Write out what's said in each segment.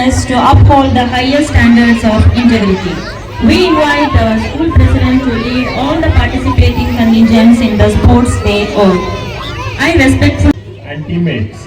promise to uphold the highest standards of integrity. We invite our school president to lead all the participating contingents in the sports day oath. I respectfully and teammates.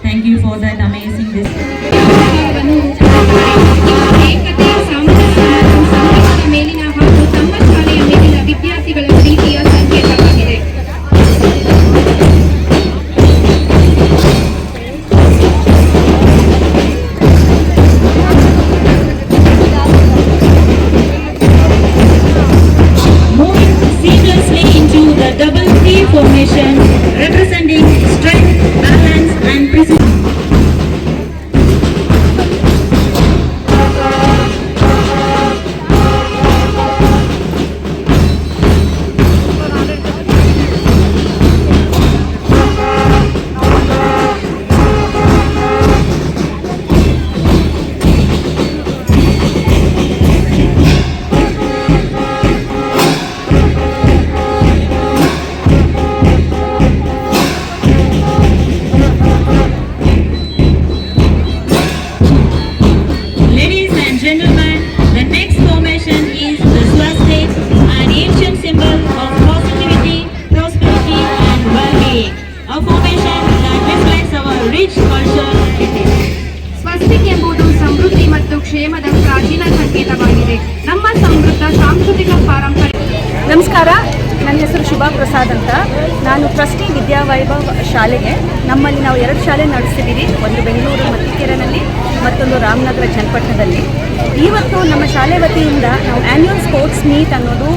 Thank you for that amazing discussion. ಮೇಲಿನ ಹಾಗೂ ತಮ್ಮ ಶಾಲೆಯ ಮೇಲಿನ ವಿದ್ಯಾರ್ಥಿಗಳ ಪ್ರೀತಿಯ ಸಂಕೇತವಾಗಿದೆ. Moving seamlessly into the double T formation, representing strength, balance, and precision. Swastik ಎಂಬುದು ಸಮೃದ್ಧಿ ಮತ್ತು ಕ್ಷೇಮದ ಪ್ರಾಚೀನ ಸಂಕೇತವಾಗಿದೆ. ನಮ್ಮ ಸಮೃದ್ಧ ಸಾಂಸ್ಕೃತಿಕ ಪಾರಂಪರ್ಯ. ನಮಸ್ಕಾರ, ನನ್ನ ಹೆಸರು ಶುಭಾ ಪ್ರಸಾದ್ ಅಂತ. ನಾನು ಟ್ರಸ್ಟಿ ವಿದ್ಯಾವೈಭವ್ ಶಾಲೆಗೆ ನಮ್ಮಲ್ಲಿ ನಾವು 2 ಶಾಲೆ ನಡೆಸ್ತಿದ್ದೀವಿ. ಒಂದು ಬೆಂಗಳೂರು ಮತ್ತಿಕೆರೆನಲ್ಲಿ, ಮತ್ತೊಂದು ರಾಮನಗರ ಚನ್ನಪಟ್ಟಣದಲ್ಲಿ. ಇವತ್ತು ನಮ್ಮ ಶಾಲೆ ವತಿಯಿಂದ ನಾವು ಆ್ಯನ್ಯುವಲ್ ಸ್ಪೋರ್ಟ್ಸ್ ಮೀಟ್ ಅನ್ನೋದು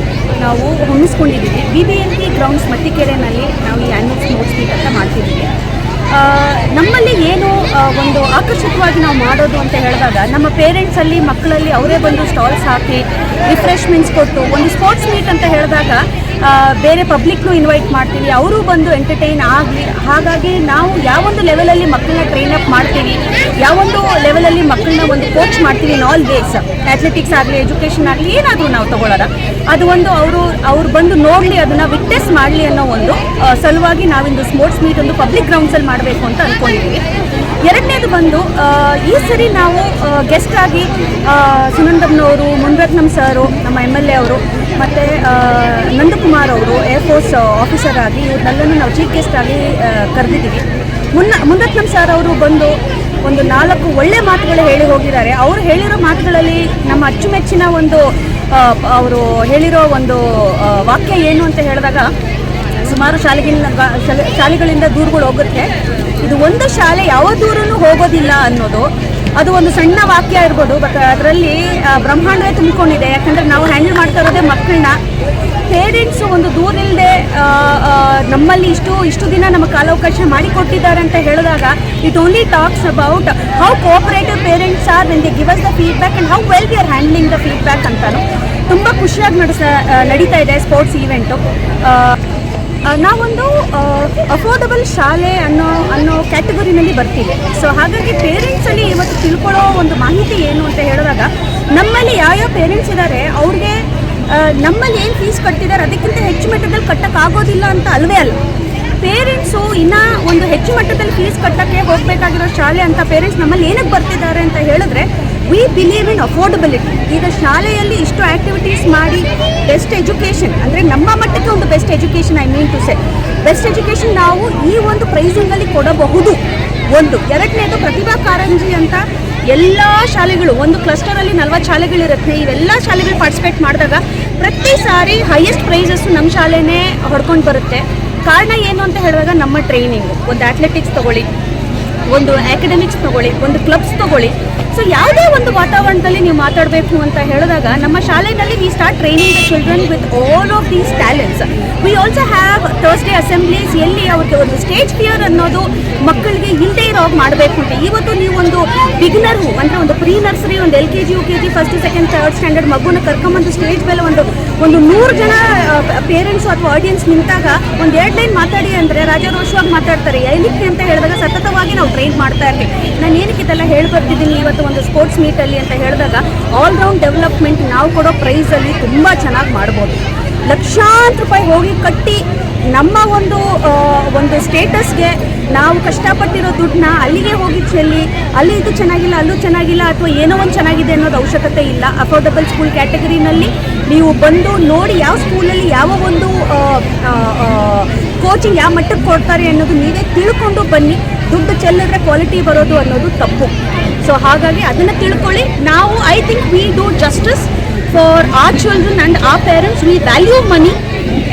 ನಾವು ಹೊಮ್ಮಿಸ್ಕೊಂಡಿದ್ದೀವಿ. BBMP ಗ್ರೌಂಡ್ಸ್ ಮತ್ತಿಕೆರೆನಲ್ಲಿ ನಾವು ಈ ಆ್ಯನ್ಯುವಲ್ ಸ್ಪೋರ್ಟ್ಸ್ ಮೀಟ್ ಅಂತ ಮಾಡ್ತಿದ್ದೀವಿ. ನಮ್ಮಲ್ಲಿ ಏನು ಒಂದು ಆಕರ್ಷಕವಾಗಿ ನಾವು ಮಾಡೋದು ಅಂತ ಹೇಳಿದಾಗ, ನಮ್ಮ ಪೇರೆಂಟ್ಸಲ್ಲಿ ಮಕ್ಕಳಲ್ಲಿ ಅವರೇ ಬಂದು ಸ್ಟಾಲ್ಸ್ ಹಾಕಿ ರಿಫ್ರೆಶ್ಮೆಂಟ್ಸ್ ಕೊಟ್ಟು ಒಂದು ಸ್ಪೋರ್ಟ್ಸ್ ಮೀಟ್ ಅಂತ ಹೇಳಿದಾಗ ಬೇರೆ ಪಬ್ಲಿಕ್ನು ಇನ್ವೈಟ್ ಮಾಡ್ತೀವಿ, ಅವರು ಬಂದು ಎಂಟರ್ಟೈನ್ ಆಗಲಿ. ಹಾಗಾಗಿ ನಾವು ಯಾವೊಂದು ಲೆವೆಲಲ್ಲಿ ಮಕ್ಕಳನ್ನ ಟ್ರೈನ್ ಅಪ್ ಮಾಡ್ತೀವಿ, ಯಾವೊಂದು ಲೆವೆಲಲ್ಲಿ ಮಕ್ಕಳನ್ನ ಒಂದು ಕೋಚ್ ಮಾಡ್ತೀವಿ ಇನ್ ಆಲ್ ವೇಸ್, ಅಥ್ಲೆಟಿಕ್ಸ್ ಆಗಲಿ, ಎಜುಕೇಷನ್ ಆಗಲಿ, ಏನಾದರೂ ನಾವು ತಗೊಳ್ಳೋಣ, ಅದು ಒಂದು ಅವರು ಬಂದು ನೋಡಲಿ, ಅದನ್ನು ವಿಟ್ನೆಸ್ ಮಾಡಲಿ ಅನ್ನೋ ಒಂದು ಸಲುವಾಗಿ ನಾವಿಂದು ಸ್ಪೋರ್ಟ್ಸ್ ಮೀಟ್ ಒಂದು ಪಬ್ಲಿಕ್ ಗ್ರೌಂಡ್ಸಲ್ಲಿ ಮಾಡಬೇಕು ಅಂತ ಅಂದ್ಕೊಂಡಿದ್ದೀವಿ. ಎರಡನೇದು ಬಂದು ಈ ಸರಿ ನಾವು ಗೆಸ್ಟ್ ಆಗಿ ಸುನಂದಮ್ನವರು, ಮುನ್ರತ್ನಂ ಸರು, ನಮ್ಮ MLA ಅವರು, ಮತ್ತು ನಂದಕುಮಾರ್ ಅವರು ಏರ್ಫೋರ್ಸ್ ಆಫೀಸರ್ ಆಗಿ ಇವ್ರನ್ನೆಲ್ಲನೂ ನಾವು ಚೀಫ್ ಗೆಸ್ಟ್ ಆಗಿ ಕರೆದಿದ್ದೀವಿ. ಮುನ್ರತ್ನಂ ಸರ್ ಅವರು ಬಂದು ಒಂದು 4 ಒಳ್ಳೆ ಮಾತುಗಳು ಹೇಳಿ ಹೋಗಿದ್ದಾರೆ. ಅವರು ಹೇಳಿರೋ ಮಾತುಗಳಲ್ಲಿ ನಮ್ಮ ಅಚ್ಚುಮೆಚ್ಚಿನ ಒಂದು ಅವರು ಹೇಳಿರೋ ಒಂದು ವಾಕ್ಯ ಏನು ಅಂತ ಹೇಳಿದಾಗ, ಸುಮಾರು ಶಾಲೆಗಳಿಂದ ದೂರುಗಳು ಹೋಗುತ್ತೆ, ಇದು ಒಂದು ಶಾಲೆ ಯಾವ ದೂರನೂ ಹೋಗೋದಿಲ್ಲ ಅನ್ನೋದು. ಅದು ಒಂದು ಸಣ್ಣ ವಾಕ್ಯ ಇರ್ಬೋದು, ಬಟ್ ಅದರಲ್ಲಿ ಬ್ರಹ್ಮಾಂಡವೇ ತುಂಬಿಕೊಂಡಿದೆ. ಯಾಕಂದರೆ ನಾವು ಹ್ಯಾಂಡಲ್ ಮಾಡ್ತಾ ಇರೋದೇ ಮಕ್ಕಳನ್ನ. ಪೇರೆಂಟ್ಸು ಒಂದು ದೂರಿಲ್ಲದೆ ನಮ್ಮಲ್ಲಿ ಇಷ್ಟು ದಿನ ನಮ್ಮ ಕಾಲಾವಕಾಶ ಮಾಡಿಕೊಟ್ಟಿದ್ದಾರೆ ಅಂತ ಹೇಳಿದಾಗ, it only talks about how cooperative parents are when they give us the feedback and how well we are handling the feedback ಅಂತಾನು. ತುಂಬ ಖುಷಿಯಾಗಿ ನಡೀತಾ ಇದೆ ಸ್ಪೋರ್ಟ್ಸ್ ಈವೆಂಟು. ನಾವೊಂದು ಅಫೋರ್ಡಬಲ್ ಶಾಲೆ ಅನ್ನೋ ಕ್ಯಾಟಗರಿನಲ್ಲಿ ಬರ್ತೀವಿ. ಸೊ ಹಾಗಾಗಿ ಪೇರೆಂಟ್ಸಲ್ಲಿ ಇವತ್ತು ತಿಳ್ಕೊಳ್ಳೋ ಒಂದು ಮಾಹಿತಿ ಏನು ಅಂತ ಹೇಳಿದಾಗ, ನಮ್ಮಲ್ಲಿ ಯಾವ್ಯಾವ ಪೇರೆಂಟ್ಸ್ ಇದ್ದಾರೆ ಅವ್ರಿಗೆ ನಮ್ಮಲ್ಲಿ ಏನು ಫೀಸ್ ಕಟ್ತಿದ್ದಾರೆ ಅದಕ್ಕಿಂತ ಹೆಚ್ಚು ಮಟ್ಟದಲ್ಲಿ ಕಟ್ಟೋಕ್ಕಾಗೋದಿಲ್ಲ ಅಂತ ಅಲ್ವೇ ಅಲ್ಲ. ಪೇರೆಂಟ್ಸು ಇನ್ನೂ ಒಂದು ಹೆಚ್ಚು ಮಟ್ಟದಲ್ಲಿ ಫೀಸ್ ಕಟ್ಟೋಕ್ಕೆ ಹೋಗಬೇಕಾಗಿರೋ ಶಾಲೆ ಅಂತ ಪೇರೆಂಟ್ಸ್ ನಮ್ಮಲ್ಲಿ ಏನಕ್ಕೆ ಬರ್ತಿದ್ದಾರೆ ಅಂತ ಹೇಳಿದ್ರೆ, ವಿ ಬಿಲೀವ್ ಇನ್ ಅಫೋರ್ಡಬಿಲಿಟಿ. ಈಗ ಶಾಲೆಯಲ್ಲಿ ಇಷ್ಟು ಆ್ಯಕ್ಟಿವಿಟೀಸ್ ಮಾಡಿ ಬೆಸ್ಟ್ ಎಜುಕೇಷನ್ ಅಂದರೆ ನಮ್ಮ ಮಟ್ಟಕ್ಕೆ ಒಂದು best education, I mean to say best education ನಾವು ಈ ಒಂದು ಪ್ರೈಸಿಂಗಲ್ಲಿ ಕೊಡಬಹುದು. ಎರಡನೇದು ಪ್ರತಿಭಾ ಕಾರಂಜಿ ಅಂತ ಎಲ್ಲ ಶಾಲೆಗಳು, ಒಂದು ಕ್ಲಸ್ಟರಲ್ಲಿ 40 ಶಾಲೆಗಳಿರುತ್ತೆ. ಇವೆಲ್ಲ ಶಾಲೆಗಳು ಪಾರ್ಟಿಸಿಪೇಟ್ ಮಾಡಿದಾಗ ಪ್ರತಿ ಸಾರಿ ಹೈಯೆಸ್ಟ್ ಪ್ರೈಸಸ್ಸು ನಮ್ಮ ಶಾಲೆನೇ ಹೊಡ್ಕೊಂಡು ಬರುತ್ತೆ. ಕಾರಣ ಏನು ಅಂತ ಹೇಳಿದಾಗ, ನಮ್ಮ ಟ್ರೈನಿಂಗು, ಒಂದು ಅಥ್ಲೆಟಿಕ್ಸ್ ತೊಗೊಳ್ಳಿ, ಒಂದು ಅಕಾಡೆಮಿಕ್ಸ್ ತೊಗೊಳ್ಳಿ, ಒಂದು ಕ್ಲಬ್ಸ್ ತೊಗೊಳ್ಳಿ. ಸೊ ಯಾವುದೇ ಒಂದು ವಾತಾವರಣದಲ್ಲಿ ನೀವು ಮಾತಾಡಬೇಕು ಅಂತ ಹೇಳಿದಾಗ, ನಮ್ಮ ಶಾಲೆಯಲ್ಲಿ we start training the children with all of these talents. We also have Thursday assemblies, ಎಲ್ಲಿ ಅವ್ರಿಗೆ ಒಂದು ಸ್ಟೇಜ್ ಫಿಯರ್ ಅನ್ನೋದು ಮಕ್ಕಳಿಗೆ ಇಲ್ಲದೆ ಇರೋ ಮಾಡಬೇಕು ಅಂತ. ಇವತ್ತು ನೀವು ಒಂದು ಬಿಗಿನರ್ಗು ಅಂದರೆ ಒಂದು ಪ್ರೀ ನರ್ಸರಿ, ಒಂದು LKG, UKG, first, second, third standard ಮಗುನ ಕರ್ಕೊಂಬಂದು ಸ್ಟೇಜ್ ಮೇಲೆ ಒಂದು 100 ಜನ ಪೇರೆಂಟ್ಸು ಅಥವಾ ಆಡಿಯನ್ಸ್ ನಿಂತಾಗ ಒಂದು 2 ಲೈನ್ ಮಾತಾಡಿ ಅಂದರೆ ರಾಜಾರೋಷವಾಗಿ ಮಾತಾಡ್ತಾರೆ. ಏನಕ್ಕೆ ಅಂತ ಹೇಳಿದಾಗ, ಸತತವಾಗಿ ನಾವು ಟ್ರೈನ್ ಮಾಡ್ತಾ ಇರ್ತೀವಿ. ನಾನು ಏನಕ್ಕೆ ಇದೆಲ್ಲ ಹೇಳಿ ಬರ್ತಿದ್ದೀನಿ ಇವತ್ತು ಒಂದು ಸ್ಪೋರ್ಟ್ಸ್ ಮೀಟಲ್ಲಿ ಅಂತ ಹೇಳಿದಾಗ, ಆಲ್ರೌಂಡ್ ಡೆವಲಪ್ಮೆಂಟ್ ನಾವು ಕೊಡೋ ಪ್ರೈಸಲ್ಲಿ ತುಂಬ ಚೆನ್ನಾಗಿ ಮಾಡ್ಬೋದು. ಲಕ್ಷಾಂತರ ರೂಪಾಯಿ ಹೋಗಿ ಕಟ್ಟಿ ನಮ್ಮ ಒಂದು ಸ್ಟೇಟಸ್ಗೆ ನಾವು ಕಷ್ಟಪಟ್ಟಿರೋ ದುಡ್ಡನ್ನ ಅಲ್ಲಿಗೆ ಹೋಗಿ ಚೆಲ್ಲಿ ಅಲ್ಲಿ ಇದು ಚೆನ್ನಾಗಿಲ್ಲ ಅಲ್ಲೂ ಚೆನ್ನಾಗಿಲ್ಲ ಅಥವಾ ಏನೋ ಒಂದು ಚೆನ್ನಾಗಿದೆ ಅನ್ನೋದು ಅವಶ್ಯಕತೆ ಇಲ್ಲ. ಅಫೋರ್ಡಬಲ್ ಸ್ಕೂಲ್ ಕ್ಯಾಟಗರಿನಲ್ಲಿ ನೀವು ಬಂದು ನೋಡಿ ಯಾವ ಸ್ಕೂಲಲ್ಲಿ ಯಾವ ಒಂದು ಕೋಚಿಂಗ್ ಯಾವ ಮಟ್ಟಕ್ಕೆ ಕೊಡ್ತಾರೆ ಅನ್ನೋದು ನೀವೇ ತಿಳ್ಕೊಂಡು ಬನ್ನಿ. ದುಡ್ಡು ಚೆಲ್ಲಿದ್ರೆ ಕ್ವಾಲಿಟಿ ಬರೋದು ಅನ್ನೋದು ತಪ್ಪು. ಸೊ ಹಾಗಾಗಿ ಅದನ್ನು ತಿಳ್ಕೊಳ್ಳಿ. ನಾವು I think we do justice for our children and our parents. We value money.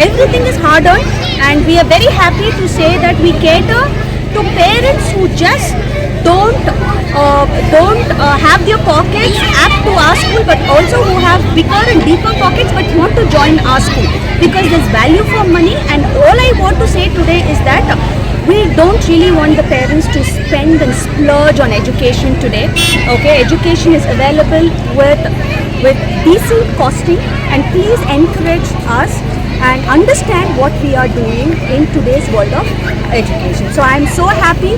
Everything is hard earned and we are very happy to say that we cater to parents who just don't have their pockets apt to our school, but also who have bigger and deeper pockets but want to join our school because there's value for money. And all I want to say today is that we don't really want the parents to spend and splurge on education today. Okay, education is available with decent costing, and please encourage us and understand what we are doing in today's world of education. So I am so happy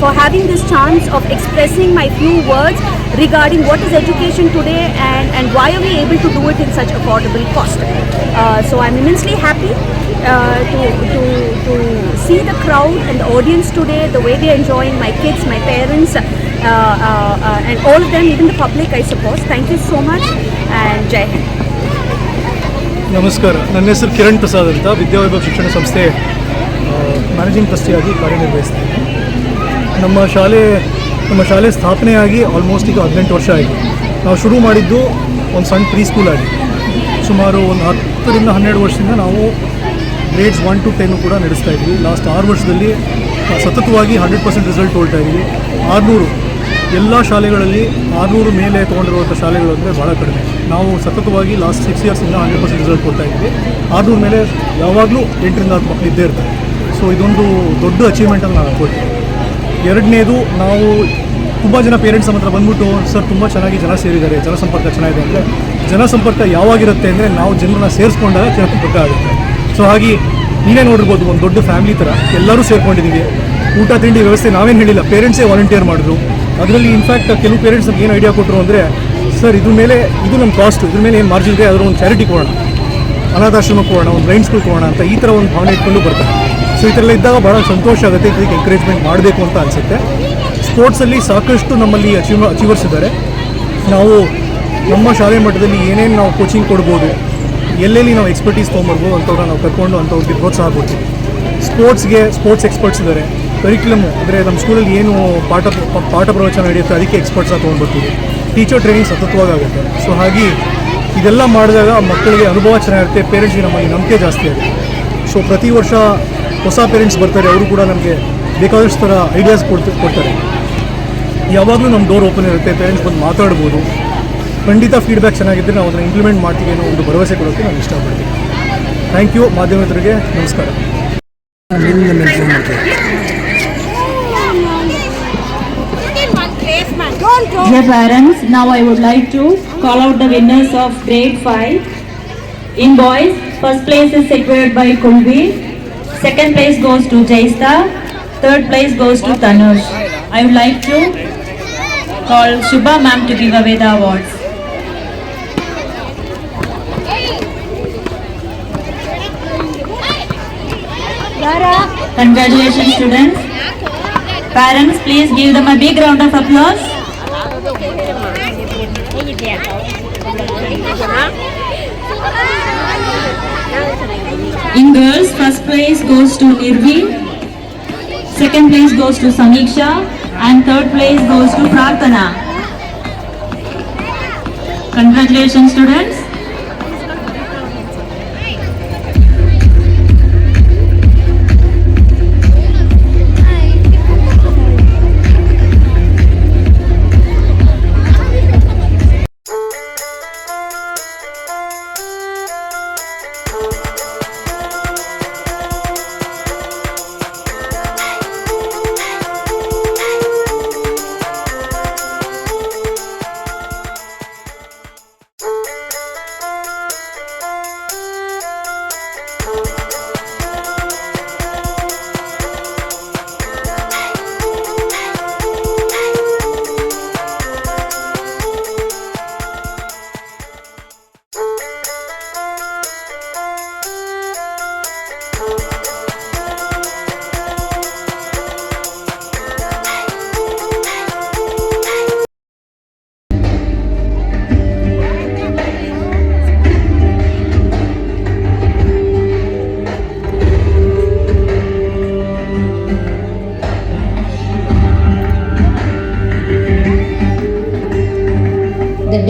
for having this chance of expressing my few words regarding what is education today and why are we able to do it in such affordable cost. So I'm immensely happy to see the crowd and the audience today, the way they're enjoying, my kids, my parents, and all of them, even the public, I suppose. Thank you so much and Jai Hind. ನಮಸ್ಕಾರ. ನನ್ನ ಹೆಸರು ಕಿರಣ್ ಪ್ರಸಾದ್ ಅಂತ, ವಿದ್ಯಾವೈಭವ್ ಶಿಕ್ಷಣ ಸಂಸ್ಥೆ managing ಟ್ರಸ್ಟಿಯಾಗಿ ಕಾರ್ಯನಿರ್ವಹಿಸ್ತೀನಿ. ನಮ್ಮ ಶಾಲೆ ಸ್ಥಾಪನೆಯಾಗಿ almost ಈಗ 18 ವರ್ಷ ಆಯಿತು. ನಾವು ಶುರು ಮಾಡಿದ್ದು ಒಂದು ಸಣ್ಣ ಪ್ರೀ ಸ್ಕೂಲ್ ಆಗಿ ಸುಮಾರು ಒಂದು 10 ರಿಂದ 12 ವರ್ಷದಿಂದ ನಾವು ಗ್ರೇಡ್ಸ್ 1 to 10 ಕೂಡ ನಡೆಸ್ತಾ ಇದ್ವಿ. ಲಾಸ್ಟ್ 6 ವರ್ಷದಲ್ಲಿ ಸತತವಾಗಿ 100% ರಿಸಲ್ಟ್ ತೊಗೊಳ್ತಾ ಇದ್ವಿ. 600 ಎಲ್ಲ ಶಾಲೆಗಳಲ್ಲಿ 600 ಮೇಲೆ ತೊಗೊಂಡಿರುವಂಥ ಶಾಲೆಗಳು ಅಂದರೆ ಭಾಳ ಕಡಿಮೆ. ನಾವು ಸತತವಾಗಿ ಲಾಸ್ಟ್ 6 ಇಯರ್ಸಿಂದ 100% ರಿಸಲ್ಟ್ ಕೊಡ್ತಾ ಇದ್ವಿ. 600 ಮೇಲೆ ಯಾವಾಗಲೂ 8 ರಿಂದ 10 ಮಕ್ಕಳು ಇದ್ದೇ ಇರ್ತಾರೆ. ಸೊ ಇದೊಂದು ದೊಡ್ಡ ಅಚೀವ್ಮೆಂಟನ್ನು ನಾವು ಕೊಡ್ತೀವಿ. ಎರಡನೇದು, ನಾವು ತುಂಬ ಜನ ಪೇರೆಂಟ್ಸ್ ನಮ್ಮ ಹತ್ರ ಬಂದ್ಬಿಟ್ಟು ಸರ್ ತುಂಬ ಚೆನ್ನಾಗಿ ಜನ ಸೇರಿದ್ದಾರೆ, ಜನಸಂಪರ್ಕ ಚೆನ್ನಾಗಿದೆ ಅಂದರೆ, ಜನಸಂಪರ್ಕ ಯಾವಾಗಿರುತ್ತೆ ಅಂದರೆ ನಾವು ಜನರನ್ನ ಸೇರಿಸ್ಕೊಂಡಾಗ ಜನಸಂಪರ್ಕ ಆಗುತ್ತೆ. ಸೊ ಹಾಗೆ ನೀವೇ ನೋಡಿರ್ಬೋದು, ಒಂದು ದೊಡ್ಡ ಫ್ಯಾಮಿಲಿ ಥರ ಎಲ್ಲರೂ ಸೇರ್ಕೊಂಡಿದ್ದೀವಿ. ಊಟ ತಿಂಡಿ ವ್ಯವಸ್ಥೆ ನಾವೇನು ಹೇಳಿಲ್ಲ, ಪೇರೆಂಟ್ಸೇ ವಾಲಂಟಿಯರ್ ಮಾಡಿದ್ರು. ಅದರಲ್ಲಿ ಇನ್ಫ್ಯಾಕ್ಟ್ ಕೆಲವು ಪೇರೆಂಟ್ಸ್ ನಮ್ಗೆ ಏನು ಐಡಿಯಾ ಕೊಟ್ಟರು ಅಂದರೆ, ಸರ್ ಇದು ನಮ್ಮ ಕಾಸ್ಟು, ಇದ್ರ ಮೇಲೆ ಏನು ಮಾರ್ಜಿನ್ ಇದೆ, ಅದರ ಒಂದು ಚಾರಿಟಿ ಕೊಡೋಣ, ಅನಾಥಾಶ್ರಮಕ್ಕೆ ಕೊಡೋಣ, ಒಂದು ಬ್ಲೈಂಡ್ ಸ್ಕೂಲ್ ಕೊಡೋಣ ಅಂತ ಈ ಥರ ಒಂದು ಭಾವನೆ ಇಟ್ಕೊಂಡು ಬರ್ತಾರೆ. ಸೊ ಈ ಥರ ಎಲ್ಲ ಇದ್ದಾಗ ಭಾಳ ಸಂತೋಷ ಆಗುತ್ತೆ. ಇದಕ್ಕೆ ಎಂಕರೇಜ್ಮೆಂಟ್ ಮಾಡಬೇಕು ಅಂತ ಅನಿಸುತ್ತೆ. ಸ್ಪೋರ್ಟ್ಸಲ್ಲಿ ಸಾಕಷ್ಟು ನಮ್ಮಲ್ಲಿ ಅಚೀವರ್ಸ್ ಇದ್ದಾರೆ. ನಾವು ನಮ್ಮ ಶಾಲೆ ಮಟ್ಟದಲ್ಲಿ ಏನೇನು ನಾವು ಕೋಚಿಂಗ್ ಕೊಡ್ಬೋದು, ಎಲ್ಲೆಲ್ಲಿ ನಾವು ಎಕ್ಸ್ಪರ್ಟೀಸ್ ತೊಗೊಂಬರ್ಬೋದು ಅಂಥವ್ರನ್ನ ನಾವು ಕರ್ಕೊಂಡು ಅಂಥವ್ರಿಗೆ ಪ್ರೋತ್ಸಾಹ ಕೊಡ್ತೀವಿ. ಸ್ಪೋರ್ಟ್ಸ್ ಎಕ್ಸ್ಪರ್ಟ್ಸ್ ಇದ್ದಾರೆ. ಕರಿಕ್ಯುಲಮ್ಮು ಅಂದರೆ ನಮ್ಮ ಸ್ಕೂಲಲ್ಲಿ ಏನು ಪಾಠ ಪ್ರವಚನ ನಡೆಯುತ್ತೆ ಅದಕ್ಕೆ ಎಕ್ಸ್ಪರ್ಟ್ಸಾಗಿ ತೊಗೊಂಡ್ಬರ್ತೀವಿ. ಟೀಚರ್ ಟ್ರೈನಿಂಗ್ ಸತತವಾಗಿ ಆಗುತ್ತೆ. ಸೊ ಹಾಗೆ ಇದೆಲ್ಲ ಮಾಡಿದಾಗ ಮಕ್ಕಳಿಗೆ ಅನುಭವ ಚೆನ್ನಾಗಿರುತ್ತೆ, ಪೇರೆಂಟ್ಸ್ಗೆ ನಮ್ಮಲ್ಲಿ ನಂಬಿಕೆ ಜಾಸ್ತಿ ಆಗುತ್ತೆ. ಸೊ ಪ್ರತಿ ವರ್ಷ ಹೊಸ ಪೇರೆಂಟ್ಸ್ ಬರ್ತಾರೆ, ಅವರು ಕೂಡ ನಮಗೆ ಬೇಕಾದಷ್ಟು ಥರ ಐಡಿಯಾಸ್ ಕೊಡ್ತಾರೆ. ಯಾವಾಗಲೂ ನಮ್ಮ ಡೋರ್ ಓಪನ್ ಇರುತ್ತೆ, ಪೇರೆಂಟ್ಸ್ ಬಂದು ಮಾತಾಡ್ಬೋದು. ಖಂಡಿತ ಫೀಡ್ಬ್ಯಾಕ್ ಚೆನ್ನಾಗಿದ್ದರೆ ನಾವು ಅದನ್ನು ಇಂಪ್ಲಿಮೆಂಟ್ ಮಾಡ್ತೀವಿ ಅನ್ನೋ ಒಂದು ಭರವಸೆ ಕೊಡೋಕ್ಕೆ ನಾನು ಇಷ್ಟಪಡ್ತೀನಿ. Thank you. ಮಾಧ್ಯಮದವರಿಗೆ ನಮಸ್ಕಾರ. Dear parents, now I would like to call out the winners of grade 5. In boys, first place is secured by Kulvi, second place goes to Jaista, third place goes to Tanush. I would like to call Shubha ma'am to give away the awards. Congratulations students. Parents, please give them a big round of applause. In girls, first place goes to Nirvi, second place goes to Samiksha, and third place goes to Prarthana. Congratulations students.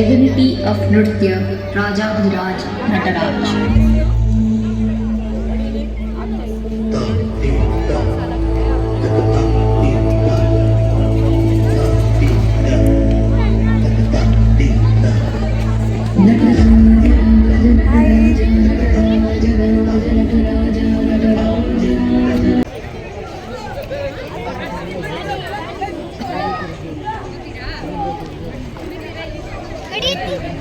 divinity of Nritya, Rajadhiraj Nataraj. Ready?